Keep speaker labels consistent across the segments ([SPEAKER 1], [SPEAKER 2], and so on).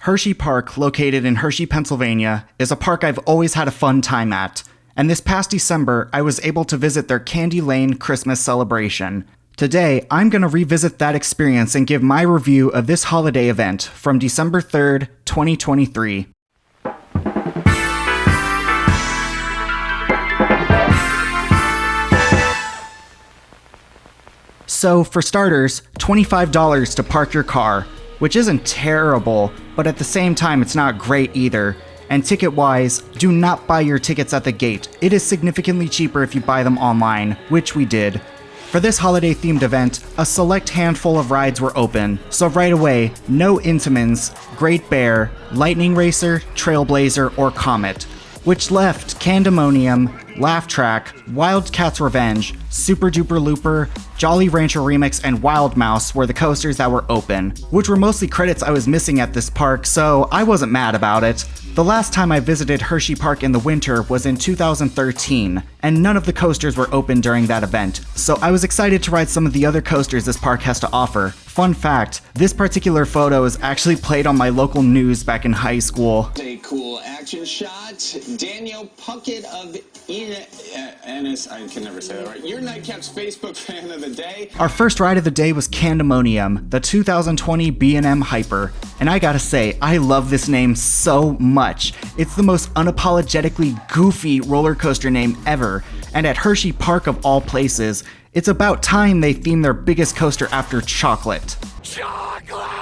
[SPEAKER 1] HersheyPark, located in Hershey, Pennsylvania, is a park I've always had a fun time at, and this past December, I was able to visit their Candylane Christmas celebration. Today, I'm going to revisit that experience and give my review of this holiday event from December 3rd, 2023. So, for starters, $25 to park your car, which isn't terrible, but at the same time it's not great either. And ticket-wise, do not buy your tickets at the gate. It is significantly cheaper if you buy them online, which we did. For this holiday-themed event, a select handful of rides were open, so right away, no Intamins, Great Bear, Lightning Racer, Trailblazer, or Comet, which left Candymonium, Laugh Track, Wildcat's Revenge, Super Duper Looper, Jolly Rancher Remix, and Wild Mouse were the coasters that were open, which were mostly credits I was missing at this park, so I wasn't mad about it. The last time I visited HersheyPark in the winter was in 2013, and none of the coasters were open during that event, so I was excited to ride some of the other coasters this park has to offer. Fun fact, this particular photo is actually played on my local news back in high school.
[SPEAKER 2] A cool action shot. Daniel Puckett of Ennis, I can never say that right. Your Nightcap's Facebook fan of the day.
[SPEAKER 1] Our first ride of the day was Candymonium, the 2020 B&M Hyper, and I gotta say, I love this name so much. It's the most unapologetically goofy roller coaster name ever, and at HersheyPark of all places, it's about time they theme their biggest coaster after chocolate. Chocolate!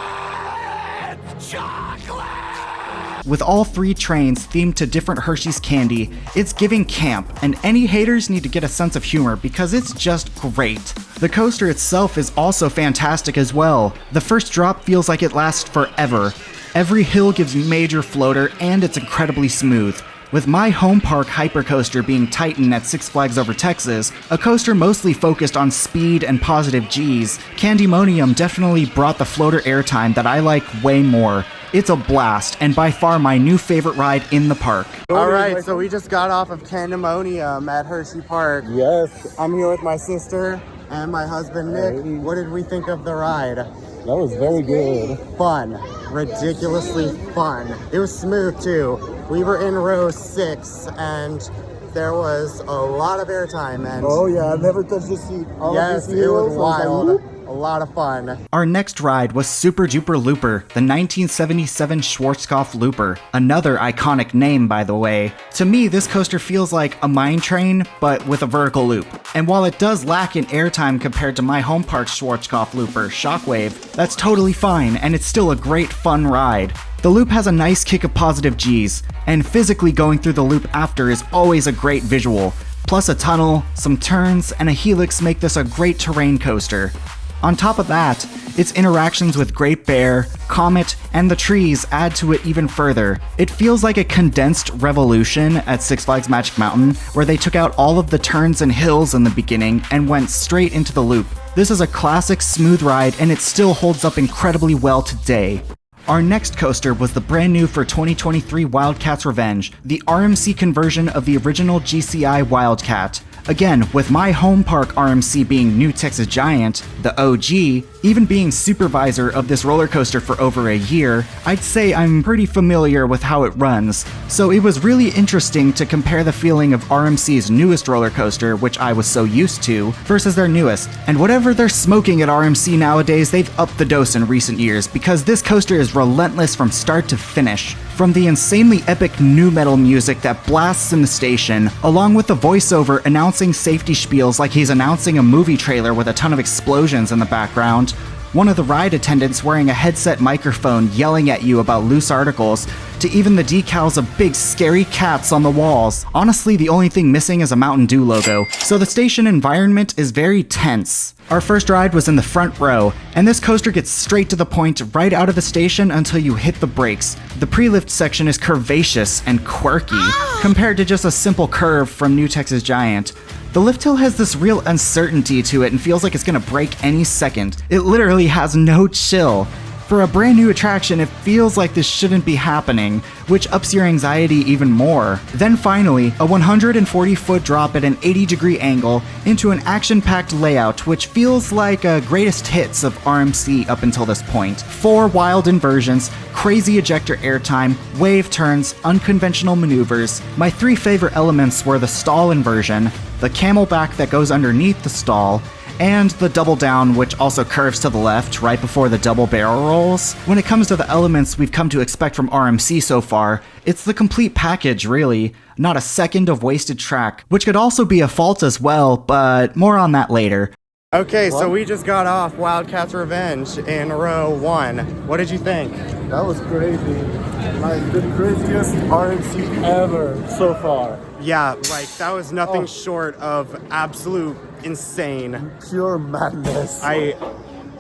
[SPEAKER 1] With all three trains themed to different Hershey's candy, it's giving camp, and any haters need to get a sense of humor because it's just great. The coaster itself is also fantastic as well. The first drop feels like it lasts forever. Every hill gives major floater, and it's incredibly smooth. With my home park hypercoaster being Titan at Six Flags Over Texas, a coaster mostly focused on speed and positive G's, Candymonium definitely brought the floater airtime that I like way more. It's a blast, and by far my new favorite ride in the park.
[SPEAKER 3] Alright, so we just got off of Candymonium at HersheyPark.
[SPEAKER 4] Yes.
[SPEAKER 3] I'm here with my sister and my husband Nick.
[SPEAKER 4] Hey.
[SPEAKER 3] What did we think of the ride?
[SPEAKER 4] That was very good.
[SPEAKER 3] Fun. Ridiculously fun. It was smooth too. We were in row 6 and there was a lot of airtime and
[SPEAKER 4] Oh yeah, I've never touched the seat.
[SPEAKER 3] yes, it was wild. A lot of fun.
[SPEAKER 1] Our next ride was Super Duper Looper, the 1977 Schwarzkopf Looper. Another iconic name, by the way. To me, this coaster feels like a mine train, but with a vertical loop. And while it does lack in airtime compared to my home park's Schwarzkopf Looper, Shockwave, that's totally fine, and it's still a great fun ride. The loop has a nice kick of positive G's, and physically going through the loop after is always a great visual. Plus a tunnel, some turns, and a helix make this a great terrain coaster. On top of that, its interactions with Great Bear, Comet, and the trees add to it even further. It feels like a condensed Revolution at Six Flags Magic Mountain, where they took out all of the turns and hills in the beginning and went straight into the loop. This is a classic smooth ride, and it still holds up incredibly well today. Our next coaster was the brand new for 2023 Wildcat's Revenge, the RMC conversion of the original GCI Wildcat. Again, with my home park RMC being New Texas Giant, the OG, even being supervisor of this roller coaster for over a year, I'd say I'm pretty familiar with how it runs. So it was really interesting to compare the feeling of RMC's newest roller coaster, which I was so used to, versus their newest. And whatever they're smoking at RMC nowadays, they've upped the dose in recent years, because this coaster is relentless from start to finish. From the insanely epic nu metal music that blasts in the station, along with the voiceover announcing safety spiels like he's announcing a movie trailer with a ton of explosions in the background, one of the ride attendants wearing a headset microphone yelling at you about loose articles, to even the decals of big scary cats on the walls. Honestly, the only thing missing is a Mountain Dew logo, so the station environment is very tense. Our first ride was in the front row, and this coaster gets straight to the point right out of the station until you hit the brakes. The pre-lift section is curvaceous and quirky, compared to just a simple curve from New Texas Giant. The lift hill has this real uncertainty to it and feels like it's gonna break any second. It literally has no chill. For a brand new attraction, it feels like this shouldn't be happening, which ups your anxiety even more. Then finally, a 140-foot drop at an 80-degree angle into an action-packed layout, which feels like a greatest hits of RMC up until this point. 4 wild inversions, crazy ejector airtime, wave turns, unconventional maneuvers. My 3 favorite elements were the stall inversion, the camelback that goes underneath the stall, and the double down, which also curves to the left right before the double barrel rolls. When it comes to the elements we've come to expect from RMC so far, it's the complete package, really. Not a second of wasted track, which could also be a fault as well, but more on that later.
[SPEAKER 3] Okay, so we just got off Wildcat's Revenge in row 1. What did you think?
[SPEAKER 4] That was crazy. Like the craziest RMC ever so far.
[SPEAKER 3] Yeah, like that was nothing short of absolute insane.
[SPEAKER 4] Pure madness.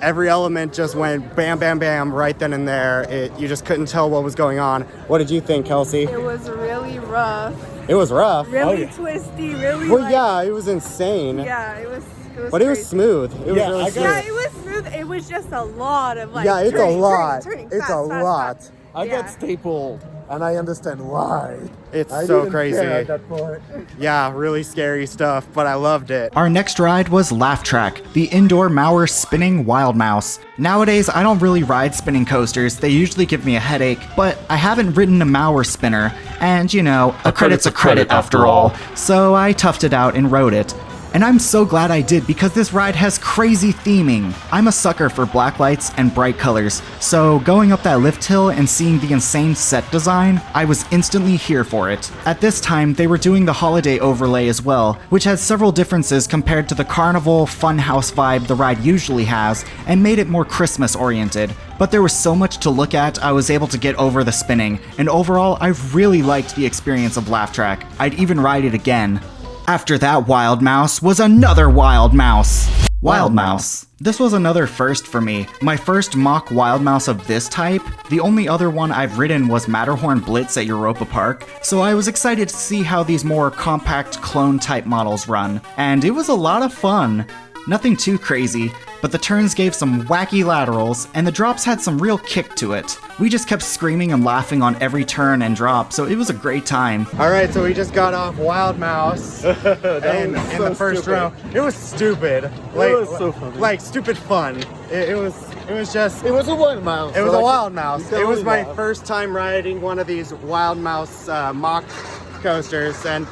[SPEAKER 3] Every element just went bam, bam, bam right then and there. You just couldn't tell what was going on. What did you think, Kelsey?
[SPEAKER 5] It was really rough.
[SPEAKER 3] It was rough.
[SPEAKER 5] Really twisty, really
[SPEAKER 3] Well, yeah, it was insane.
[SPEAKER 5] Yeah, it was
[SPEAKER 3] But
[SPEAKER 5] crazy.
[SPEAKER 3] it was smooth. It was really smooth.
[SPEAKER 5] Yeah, it was smooth. It was just a lot of like
[SPEAKER 3] Yeah, it's
[SPEAKER 5] turning,
[SPEAKER 3] a lot.
[SPEAKER 5] turning,
[SPEAKER 3] It's
[SPEAKER 5] fast,
[SPEAKER 3] a
[SPEAKER 5] fast,
[SPEAKER 3] lot.
[SPEAKER 5] fast.
[SPEAKER 4] I
[SPEAKER 5] Yeah.
[SPEAKER 4] got stapled, and I understand why.
[SPEAKER 3] It's
[SPEAKER 4] I
[SPEAKER 3] so
[SPEAKER 4] didn't
[SPEAKER 3] crazy.
[SPEAKER 4] care at that point.
[SPEAKER 3] Yeah, really scary stuff, but I loved it.
[SPEAKER 1] Our next ride was Laugh Track, the indoor Mauer spinning Wild Mouse. Nowadays, I don't really ride spinning coasters, they usually give me a headache, but I haven't ridden a Mauer spinner, and you know, a credit's a credit after all, so I toughed it out and rode it. And I'm so glad I did because this ride has crazy theming. I'm a sucker for black lights and bright colors, so going up that lift hill and seeing the insane set design, I was instantly here for it. At this time, they were doing the holiday overlay as well, which had several differences compared to the carnival funhouse vibe the ride usually has, and made it more Christmas oriented. But there was so much to look at, I was able to get over the spinning, and overall, I really liked the experience of Laugh Track. I'd even ride it again. After that Wild Mouse was another Wild Mouse. Wild Mouse. This was another first for me. My first mock Wild Mouse of this type. The only other one I've ridden was Matterhorn Blitz at Europa Park, so I was excited to see how these more compact clone type models run. And it was a lot of fun. Nothing too crazy, but the turns gave some wacky laterals, and the drops had some real kick to it. We just kept screaming and laughing on every turn and drop, so it was a great time.
[SPEAKER 3] Alright, so we just got off Wild Mouse in the first row. It was stupid. Like,
[SPEAKER 4] it was so funny.
[SPEAKER 3] Like, stupid fun. It was just...
[SPEAKER 4] It was a Wild Mouse.
[SPEAKER 3] It was
[SPEAKER 4] so
[SPEAKER 3] a
[SPEAKER 4] like,
[SPEAKER 3] Wild Mouse.
[SPEAKER 4] you can
[SPEAKER 3] It was
[SPEAKER 4] only
[SPEAKER 3] my
[SPEAKER 4] laugh.
[SPEAKER 3] first time riding one of these Wild Mouse mock coasters, and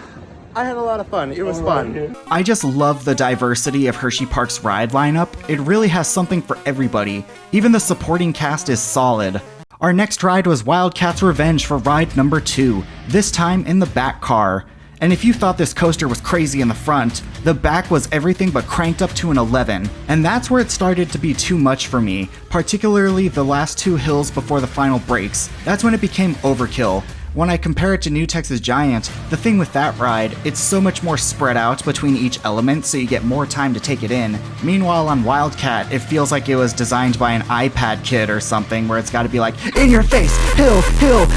[SPEAKER 3] I had a lot of fun. It was fun.
[SPEAKER 1] I just love the diversity of HersheyPark's ride lineup. It really has something for everybody. Even the supporting cast is solid. Our next ride was Wildcat's Revenge for ride number 2, this time in the back car. And if you thought this coaster was crazy in the front, the back was everything but cranked up to an 11. And that's where it started to be too much for me, particularly the last 2 hills before the final brakes. That's when it became overkill. When I compare it to New Texas Giant, the thing with that ride, it's so much more spread out between each element so you get more time to take it in. Meanwhile on Wildcat, it feels like it was designed by an iPad kid or something where it's gotta be like, in your face, hill,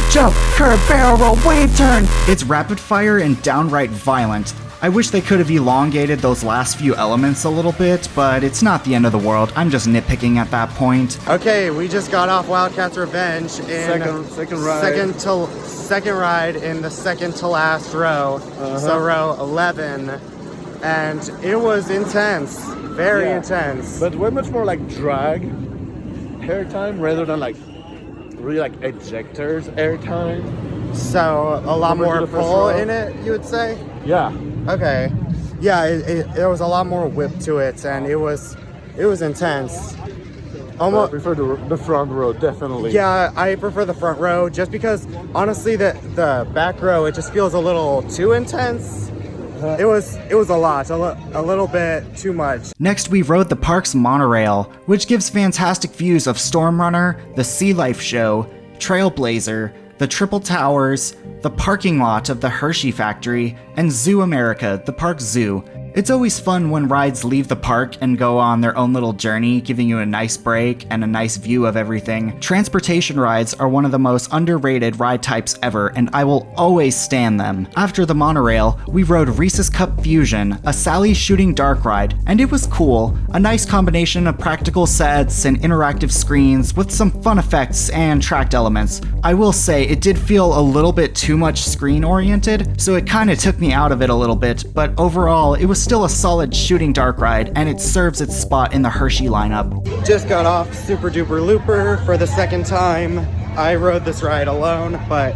[SPEAKER 1] jump, curve, barrel roll, wave turn! It's rapid fire and downright violent. I wish they could have elongated those last few elements a little bit, but it's not the end of the world. I'm just nitpicking at that point.
[SPEAKER 3] Okay, we just got off Wildcat's Revenge in second ride in the second to last row, so row 11, and it was intense, very intense.
[SPEAKER 4] But way much more like drag airtime rather than like really like ejectors airtime.
[SPEAKER 3] So a lot
[SPEAKER 4] Compared
[SPEAKER 3] more
[SPEAKER 4] to the first
[SPEAKER 3] pull
[SPEAKER 4] row?
[SPEAKER 3] in it, you would say?
[SPEAKER 4] Yeah.
[SPEAKER 3] Okay. Yeah, there was a lot more whip to it, and it was intense.
[SPEAKER 4] I prefer the front row, definitely.
[SPEAKER 3] Yeah, I prefer the front row just because honestly the back row, it just feels a little too intense. It was a lot, a little bit too much.
[SPEAKER 1] Next, we rode the park's monorail, which gives fantastic views of Storm Runner, the Sea Life Show, Trailblazer, the Triple Towers, the parking lot of the Hershey factory, and Zoo America, the park zoo. It's always fun when rides leave the park and go on their own little journey, giving you a nice break and a nice view of everything. Transportation rides are one of the most underrated ride types ever, and I will always stand them. After the monorail, we rode Reese's Cup Fusion, a Sally shooting dark ride, and it was cool. A nice combination of practical sets and interactive screens with some fun effects and tracked elements. I will say it did feel a little bit too much screen oriented, so it kinda took me out of it a little bit, but overall it was still a solid shooting dark ride, and it serves its spot in the Hershey lineup.
[SPEAKER 3] Just got off Super Duper Looper for the second time. I rode this ride alone, but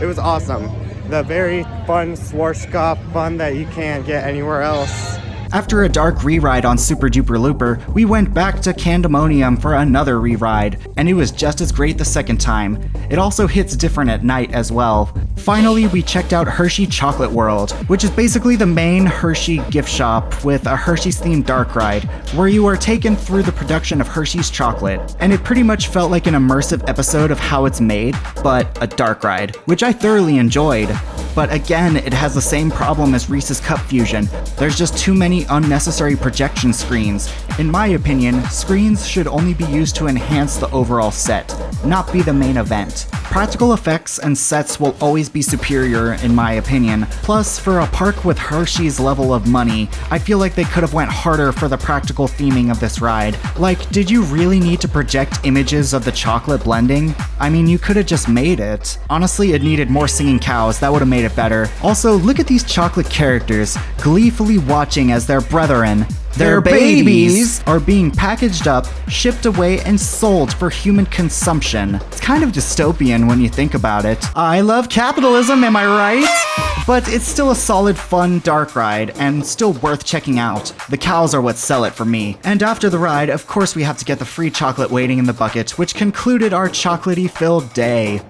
[SPEAKER 3] it was awesome. The very fun Schwarzkopf fun that you can't get anywhere else.
[SPEAKER 1] After a dark re-ride on Super Duper Looper, we went back to Candymonium for another re-ride, and it was just as great the second time. It also hits different at night as well. Finally, we checked out Hershey Chocolate World, which is basically the main Hershey gift shop with a Hershey's-themed dark ride, where you are taken through the production of Hershey's chocolate, and it pretty much felt like an immersive episode of how it's made, but a dark ride, which I thoroughly enjoyed. But again, it has the same problem as Reese's Cup Fusion. There's just too many unnecessary projection screens. In my opinion, screens should only be used to enhance the overall set, not be the main event. Practical effects and sets will always be superior in my opinion. Plus, for a park with Hershey's level of money, I feel like they could have went harder for the practical theming of this ride. Like, did you really need to project images of the chocolate blending? I mean, you could have just made it. Honestly, it needed more singing cows, that would have made it better. Also, look at these chocolate characters, gleefully watching as their brethren, their babies, are being packaged up, shipped away, and sold for human consumption. It's kind of dystopian when you think about it. I love capitalism, am I right? But it's still a solid, fun, dark ride, and still worth checking out. The cows are what sell it for me. And after the ride, of course we have to get the free chocolate waiting in the bucket, which concluded our chocolatey-filled day.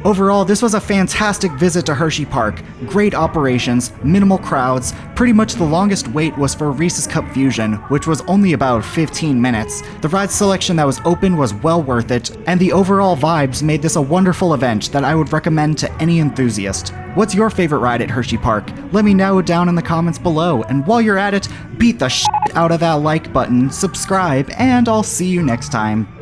[SPEAKER 1] Overall, this was a fantastic visit to Hershey Park. Great operations, minimal crowds. Pretty much the longest wait was for Reese's Cup Fusion, which was only about 15 minutes. The ride selection that was open was well worth it, and the overall vibes made this a wonderful event that I would recommend to any enthusiast. What's your favorite ride at Hershey Park? Let me know down in the comments below, and while you're at it, beat the shit out of that like button, subscribe, and I'll see you next time.